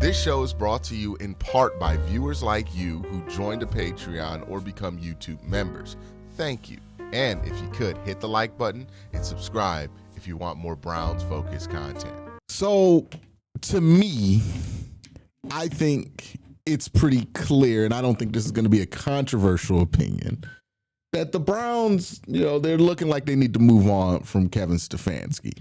This show is brought to you in part by viewers like you who joined a Patreon or become YouTube members. Thank you. And if you could, hit the like button and subscribe if you want more Browns-focused content. So, to me, I think it's pretty clear, and I don't think this is going to be a controversial opinion, that the Browns, they're looking like they need to move on from Kevin Stefanski.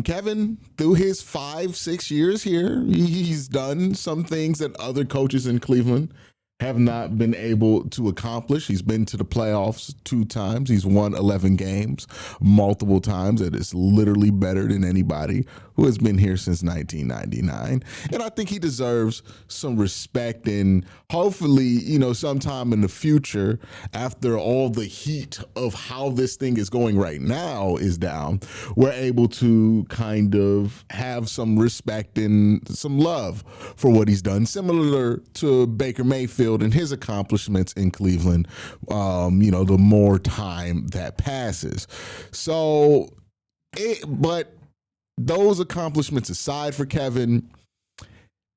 Kevin, through his 5-6 years here, he's done some things that other coaches in Cleveland have not been able to accomplish. He's been to the playoffs 2 times. He's won 11 games multiple times. That is literally better than anybody who has been here since 1999. And I think he deserves some respect, and hopefully, sometime in the future, after all the heat of how this thing is going right now is down, we're able to kind of have some respect and some love for what he's done, similar to Baker Mayfield and his accomplishments in Cleveland, the more time that passes. But those accomplishments aside for Kevin,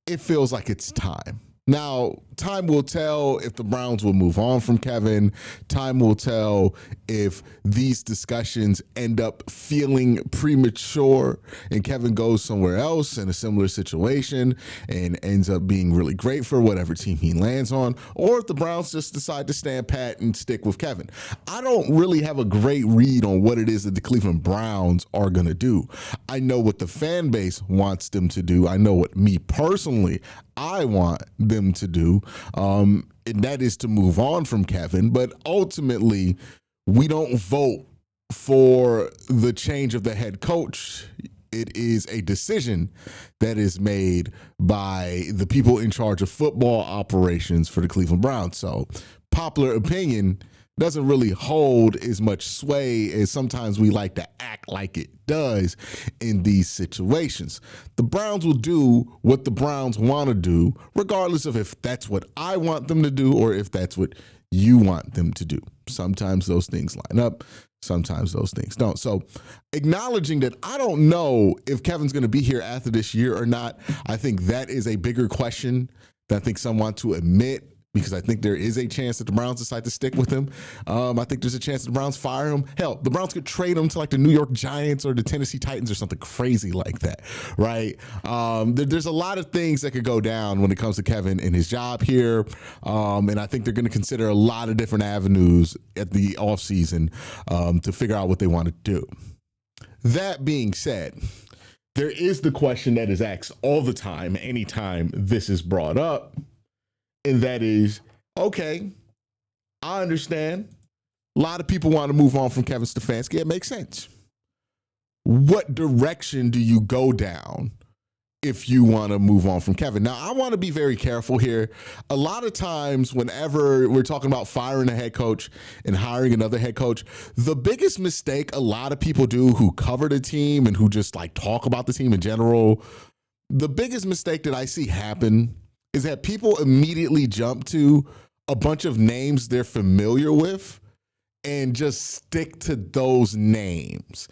it feels like it's time. Now, time will tell if the Browns will move on from Kevin. Time will tell if these discussions end up feeling premature and Kevin goes somewhere else in a similar situation and ends up being really great for whatever team he lands on, or if the Browns just decide to stand pat and stick with Kevin. I don't really have a great read on what it is that the Cleveland Browns are going to do. I know what the fan base wants them to do. I know what me personally, I want them to do, and that is to move on from Kevin. But ultimately, we don't vote for the change of the head coach. It is a decision that is made by the people in charge of football operations for the Cleveland Browns. So popular opinion doesn't really hold as much sway as sometimes we like to act like it does in these situations. The Browns will do what the Browns want to do, regardless of if that's what I want them to do or if that's what you want them to do. Sometimes those things line up. Sometimes those things don't. So acknowledging that I don't know if Kevin's going to be here after this year or not, I think that is a bigger question than I think some want to admit, because I think there is a chance that the Browns decide to stick with him. I think there's a chance that the Browns fire him. Hell, the Browns could trade him to like the New York Giants or the Tennessee Titans or something crazy like that, right? There's a lot of things that could go down when it comes to Kevin and his job here, and I think they're going to consider a lot of different avenues at the offseason to figure out what they want to do. That being said, there is the question that is asked all the time, anytime this is brought up, and that is, okay, I understand. A lot of people want to move on from Kevin Stefanski. It makes sense. What direction do you go down if you want to move on from Kevin? Now, I want to be very careful here. A lot of times, whenever we're talking about firing a head coach and hiring another head coach, the biggest mistake a lot of people do who cover the team and who just like talk about the team in general, the biggest mistake that I see happen is that people immediately jump to a bunch of names they're familiar with and just stick to those names.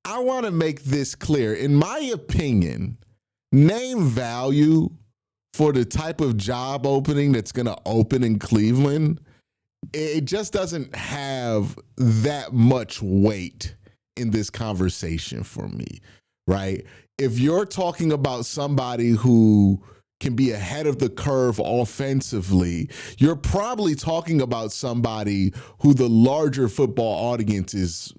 I want to make this clear. In my opinion, name value for the type of job opening that's going to open in Cleveland, it just doesn't have that much weight in this conversation for me, right? If you're talking about somebody who can be ahead of the curve offensively, you're probably talking about somebody who the larger football audience is,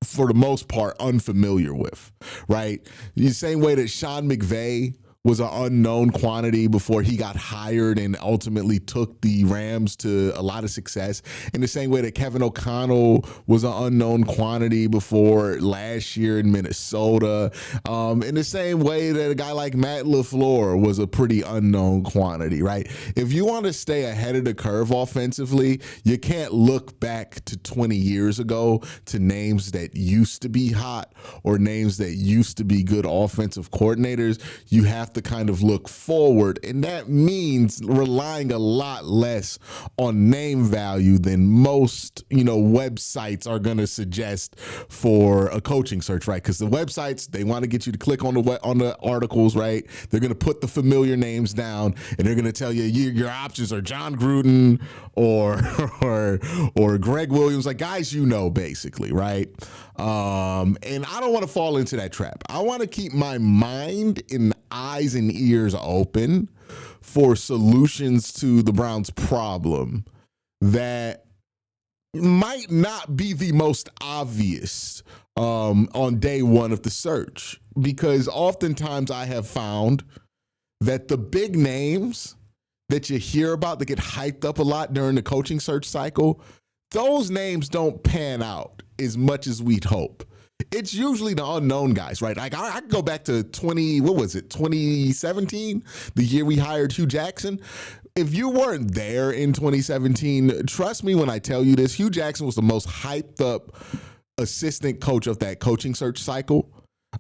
for the most part, unfamiliar with, right? The same way that Sean McVay was an unknown quantity before he got hired and ultimately took the Rams to a lot of success. In the same way that Kevin O'Connell was an unknown quantity before last year in Minnesota. In the same way that a guy like Matt LaFleur was a pretty unknown quantity, right? If you want to stay ahead of the curve offensively, you can't look back to 20 years ago to names that used to be hot or names that used to be good offensive coordinators. You have to kind of look forward, and that means relying a lot less on name value than most, websites are going to suggest for a coaching search, right? Because the websites, they want to get you to click on the articles, right? They're going to put the familiar names down, and they're going to tell you your options are John Gruden or Greg Williams, like guys basically, right? And I don't want to fall into that trap. I want to keep my mind and eyes and ears open for solutions to the Browns' problem that might not be the most obvious on day one of the search, because oftentimes I have found that the big names that you hear about that get hyped up a lot during the coaching search cycle, those names don't pan out as much as we'd hope. It's usually the unknown guys, right? Like I can go back to 2017, the year we hired Hugh Jackson. If you weren't there in 2017, trust me when I tell you this, Hugh Jackson was the most hyped up assistant coach of that coaching search cycle.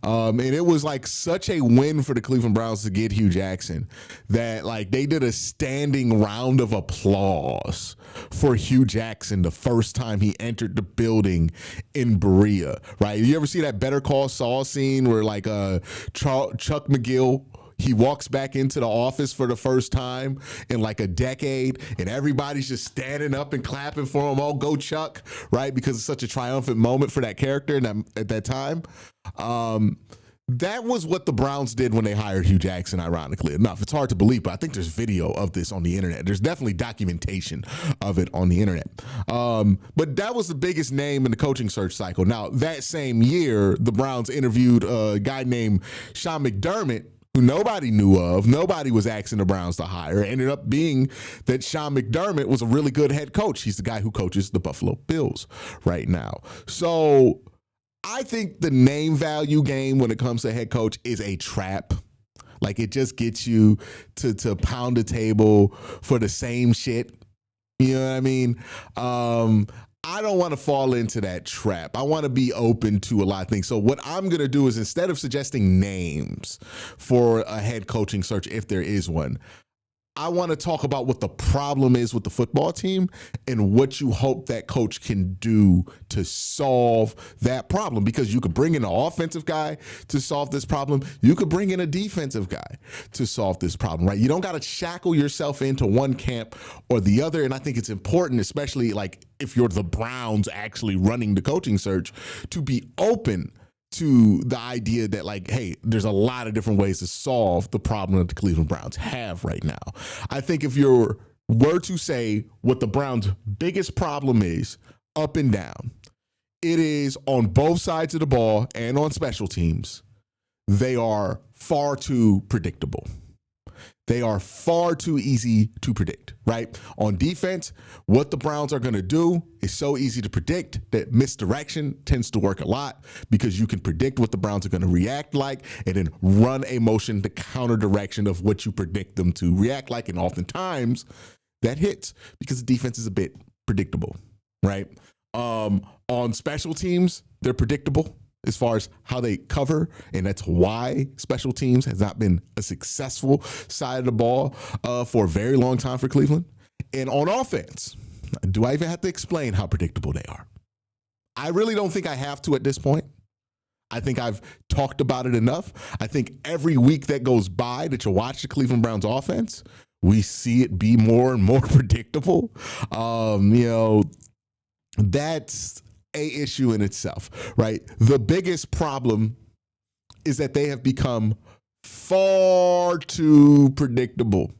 And it was like such a win for the Cleveland Browns to get Hugh Jackson that like they did a standing round of applause for Hugh Jackson the first time he entered the building in Berea, right? You ever see that Better Call Saul scene where like Chuck McGill, he walks back into the office for the first time in like a decade, and everybody's just standing up and clapping for him. Oh, go Chuck, right? Because it's such a triumphant moment for that character at that time. That was what the Browns did when they hired Hugh Jackson, ironically enough. It's hard to believe, but I think there's video of this on the internet. There's definitely documentation of it on the internet. But that was the biggest name in the coaching search cycle. Now, that same year, the Browns interviewed a guy named Sean McDermott, who nobody knew of. Nobody was asking the Browns to hire. It ended up being that Sean McDermott was a really good head coach. He's the guy who coaches the Buffalo Bills right now. So I think the name value game when it comes to head coach is a trap. Like it just gets you to pound the table for the same shit. You know what I mean? I don't want to fall into that trap. I want to be open to a lot of things. So what I'm going to do is, instead of suggesting names for a head coaching search, if there is one, I want to talk about what the problem is with the football team and what you hope that coach can do to solve that problem. Because you could bring in an offensive guy to solve this problem. You could bring in a defensive guy to solve this problem, right? You don't got to shackle yourself into one camp or the other. And I think it's important, especially like if you're the Browns actually running the coaching search, to be open to the idea that like, hey, there's a lot of different ways to solve the problem that the Cleveland Browns have right now. I think if you were to say what the Browns' biggest problem is up and down, it is on both sides of the ball and on special teams. They are far too predictable. They are far too easy to predict, right? On defense, what the Browns are going to do is so easy to predict that misdirection tends to work a lot, because you can predict what the Browns are going to react like and then run a motion the counter direction of what you predict them to react like. And oftentimes that hits because the defense is a bit predictable, right? On special teams, they're predictable as far as how they cover, and that's why special teams has not been a successful side of the ball for a very long time for Cleveland. And on offense, do I even have to explain how predictable they are? I really don't think I have to at this point. I think I've talked about it enough. I think every week that goes by that you watch the Cleveland Browns offense, we see it be more and more predictable. That's a issue in itself, right? The biggest problem is that they have become far too predictable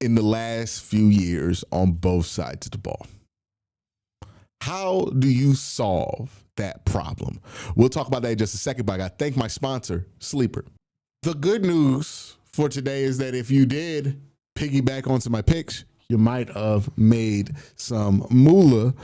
in the last few years on both sides of the ball. How do you solve that problem? We'll talk about that in just a second, but I got to thank my sponsor, Sleeper. The good news for today is that if you did piggyback onto my picks, you might have made some moolah,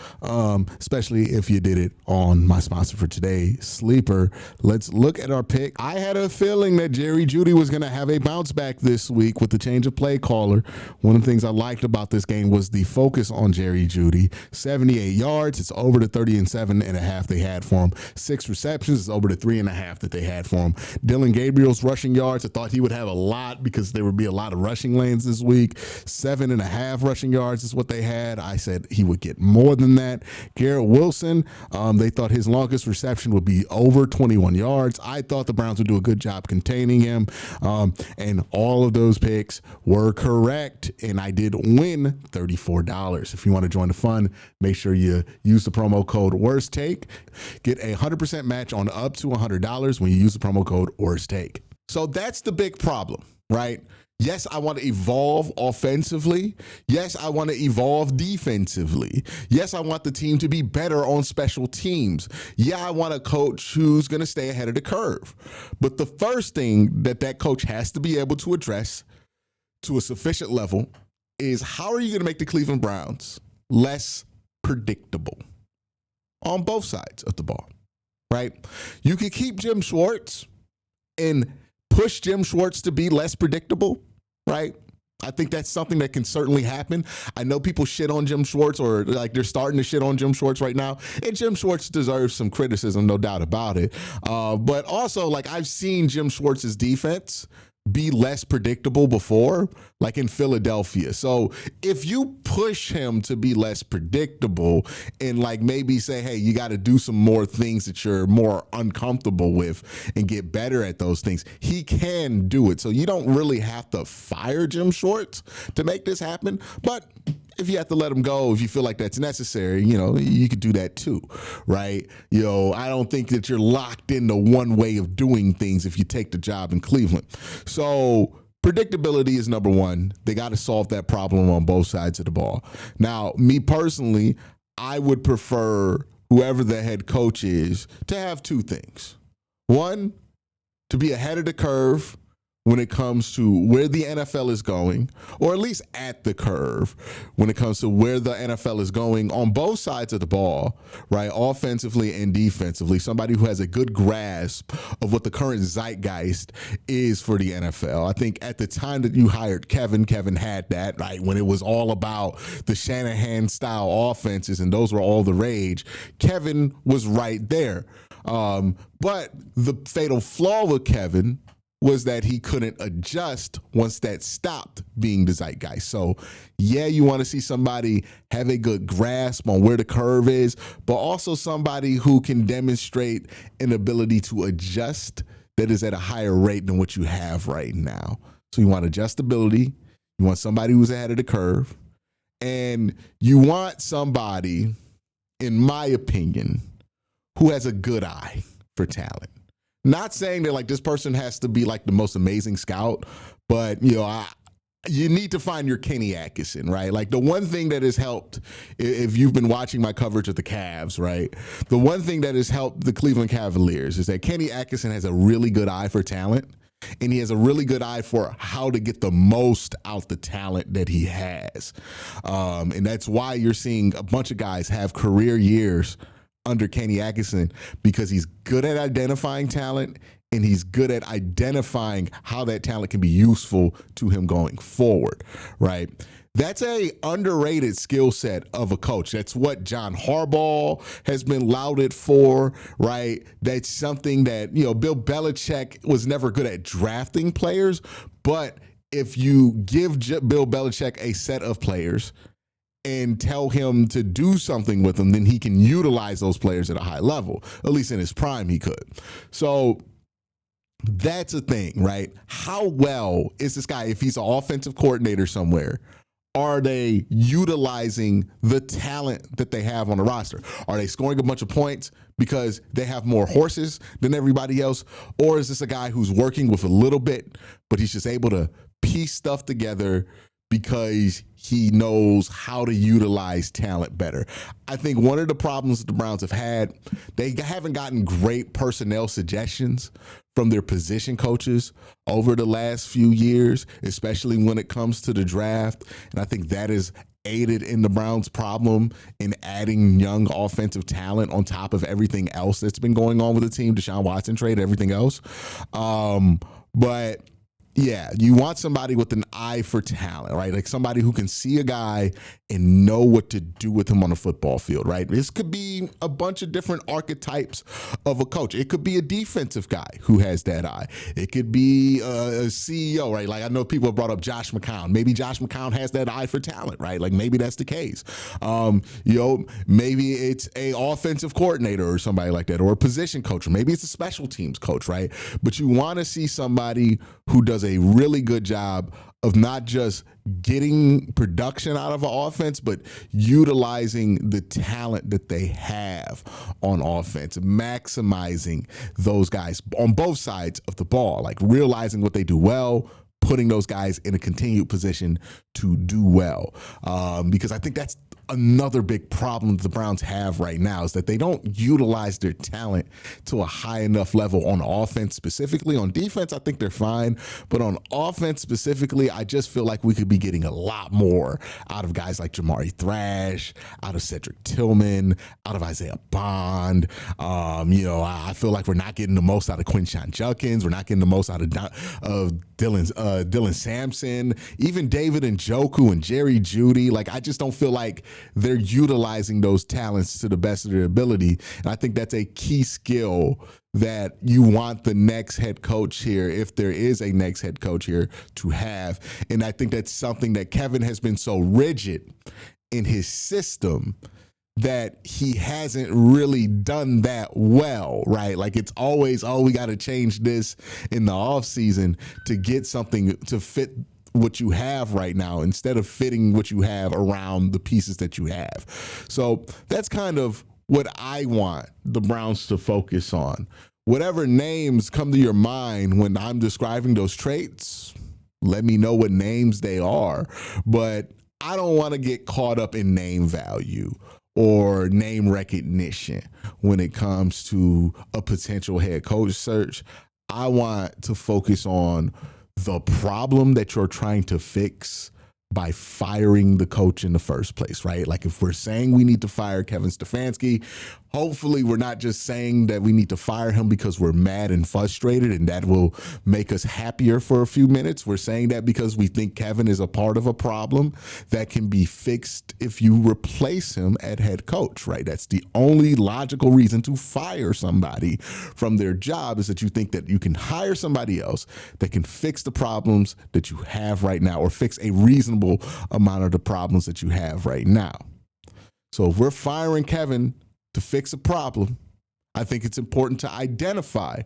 especially if you did it on my sponsor for today, Sleeper. Let's look at our pick. I had a feeling that Jerry Jeudy was going to have a bounce back this week with the change of play caller. One of the things I liked about this game was the focus on Jerry Jeudy. 78 yards. It's over the 37.5 they had for him. 6 receptions. It's over the 3.5 that they had for him. Dylan Gabriel's rushing yards. I thought he would have a lot because there would be a lot of rushing lanes this week. 7.5 rushing yards is what they had. I said he would get more than that. Garrett Wilson, they thought his longest reception would be over 21 yards. I thought the Browns would do a good job containing him. And all of those picks were correct. And I did win $34. If you want to join the fun, make sure you use the promo code WORSTTAKE. Get a 100% match on up to $100 when you use the promo code WORSTTAKE. So that's the big problem, right? Yes, I want to evolve offensively. Yes, I want to evolve defensively. Yes, I want the team to be better on special teams. Yeah, I want a coach who's going to stay ahead of the curve. But the first thing that coach has to be able to address to a sufficient level is how are you going to make the Cleveland Browns less predictable on both sides of the ball, right? You can keep Jim Schwartz and push Jim Schwartz to be less predictable, right? I think that's something that can certainly happen. I know people shit on Jim Schwartz, or like they're starting to shit on Jim Schwartz right now. And Jim Schwartz deserves some criticism, no doubt about it. But also, like, I've seen Jim Schwartz's defense be less predictable before, like in Philadelphia. So if you push him to be less predictable and like maybe say, hey, you got to do some more things that you're more uncomfortable with and get better at those things, he can do it. So you don't really have to fire Jim Schwartz to make this happen. But if you have to let him go, if you feel like that's necessary, you could do that too, right? I don't think that you're locked into one way of doing things if you take the job in Cleveland. So predictability is number one. They got to solve that problem on both sides of the ball. Now, me personally, I would prefer whoever the head coach is to have two things. One, to be ahead of the curve when it comes to where the NFL is going, or at least at the curve when it comes to where the NFL is going on both sides of the ball, right? Offensively and defensively. Somebody who has a good grasp of what the current zeitgeist is for the NFL. I think at the time that you hired Kevin had that, right? When it was all about the Shanahan style offenses and those were all the rage, Kevin was right there. But the fatal flaw with Kevin was that he couldn't adjust once that stopped being the zeitgeist. So, yeah, you want to see somebody have a good grasp on where the curve is, but also somebody who can demonstrate an ability to adjust that is at a higher rate than what you have right now. So you want adjustability, you want somebody who's ahead of the curve, and you want somebody, in my opinion, who has a good eye for talent. Not saying that like this person has to be like the most amazing scout, but you need to find your Kenny Atkinson, right? Like the one thing that has helped, if you've been watching my coverage of the Cavs, right? The one thing that has helped the Cleveland Cavaliers is that Kenny Atkinson has a really good eye for talent, and he has a really good eye for how to get the most out the talent that he has. And that's why you're seeing a bunch of guys have career years under Kenny Atkinson, because he's good at identifying talent and he's good at identifying how that talent can be useful to him going forward, right? That's a underrated skill set of a coach. That's what John Harbaugh has been lauded for, right? That's something that, Bill Belichick was never good at drafting players, but if you give Bill Belichick a set of players and tell him to do something with them, then he can utilize those players at a high level. At least in his prime, he could. So that's a thing, right? How well is this guy, if he's an offensive coordinator somewhere, are they utilizing the talent that they have on the roster? Are they scoring a bunch of points because they have more horses than everybody else? Or is this a guy who's working with a little bit, but he's just able to piece stuff together because he knows how to utilize talent better? I think one of the problems that the Browns have had, they haven't gotten great personnel suggestions from their position coaches over the last few years, especially when it comes to the draft. And I think that is aided in the Browns' problem in adding young offensive talent on top of everything else that's been going on with the team, Deshaun Watson trade, everything else. But yeah, you want somebody with an eye for talent, right? Like somebody who can see a guy and know what to do with him on a football field, right? This could be a bunch of different archetypes of a coach. It could be a defensive guy who has that eye. It could be a CEO, right? Like I know people have brought up Josh McCown. Maybe Josh McCown has that eye for talent, right? Like maybe that's the case. Maybe it's a offensive coordinator or somebody like that, or a position coach, or maybe it's a special teams coach, right? But you want to see somebody who does a really good job of not just getting production out of an offense, but utilizing the talent that they have on offense, maximizing those guys on both sides of the ball, like realizing what they do well, putting those guys in a continued position to do well. Because I think that's another big problem the Browns have right now, is that they don't utilize their talent to a high enough level on offense specifically. On defense, I think they're fine. But on offense specifically, I just feel like we could be getting a lot more out of guys like Jamari Thrash, out of Cedric Tillman, out of Isaiah Bond. I feel like we're not getting the most out of Quincy Judkins. We're not getting the most out of Dylan Sampson, even David Njoku and Jerry Jeudy. Like, I just don't feel like they're utilizing those talents to the best of their ability. And I think that's a key skill that you want the next head coach here, if there is a next head coach here, to have. And I think that's something that Kevin has been so rigid in his system that he hasn't really done that well, right? Like it's always, we got to change this in the offseason to get something to fit what you have right now, instead of fitting what you have around the pieces that you have. So that's kind of what I want the Browns to focus on. Whatever names come to your mind when I'm describing those traits, let me know what names they are. But I don't want to get caught up in name value or name recognition when it comes to a potential head coach search. I want to focus on the problem that you're trying to fix by firing the coach in the first place, right? Like if we're saying we need to fire Kevin Stefanski, hopefully we're not just saying that we need to fire him because we're mad and frustrated and that will make us happier for a few minutes. We're saying that because we think Kevin is a part of a problem that can be fixed if you replace him at head coach, right? That's the only logical reason to fire somebody from their job, is that you think that you can hire somebody else that can fix the problems that you have right now, or fix a reasonable amount of the problems that you have right now. So if we're firing Kevin to fix a problem, I think it's important to identify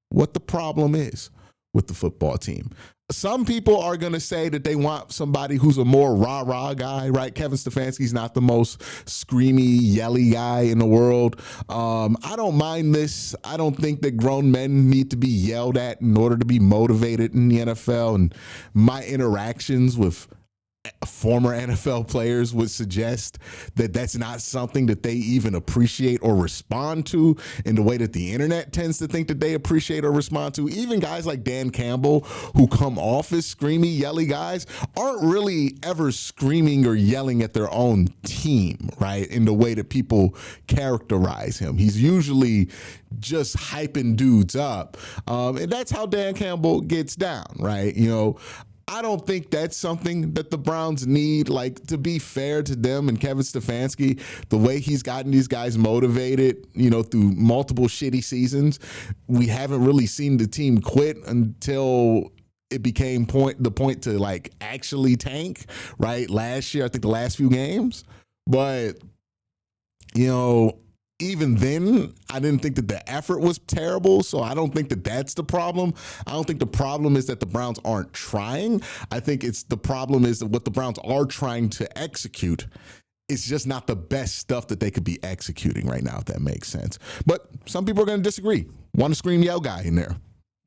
what the problem is with the football team. Some people are going to say that they want somebody who's a more rah-rah guy, right? Kevin Stefanski's not the most screamy, yelly guy in the world. I don't mind this. I don't think that grown men need to be yelled at in order to be motivated in the NFL. And my interactions with former NFL players would suggest that that's not something that they even appreciate or respond to in the way that the internet tends to think that they appreciate or respond to. Even guys like Dan Campbell, who come off as screamy, yelly guys, aren't really ever screaming or yelling at their own team, right? In the way that people characterize him. He's usually just hyping dudes up. And that's how Dan Campbell gets down, right? I don't think that's something that the Browns need. Like, to be fair to them and Kevin Stefanski, the way he's gotten these guys motivated, through multiple shitty seasons, we haven't really seen the team quit until it became the point to like actually tank, right? Last year, I think the last few games. But, even then, I didn't think that the effort was terrible, so I don't think that that's the problem. I don't think the problem is that the Browns aren't trying. I think the problem is that what the Browns are trying to execute, it's just not the best stuff that they could be executing right now, if that makes sense. But some people are going to disagree. Want to scream yell guy in there.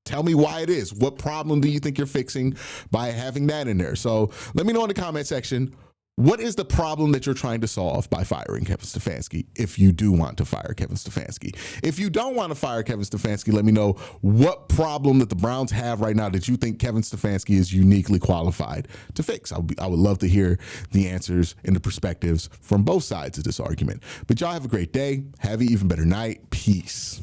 Tell me why it is. What problem do you think you're fixing by having that in there? So let me know in the comment section What is the problem that you're trying to solve by firing Kevin Stefanski, if you do want to fire Kevin Stefanski? If you don't want to fire Kevin Stefanski, let me know what problem that the Browns have right now that you think Kevin Stefanski is uniquely qualified to fix. I would love to hear the answers and the perspectives from both sides of this argument. But y'all have a great day. Have an even better night. Peace.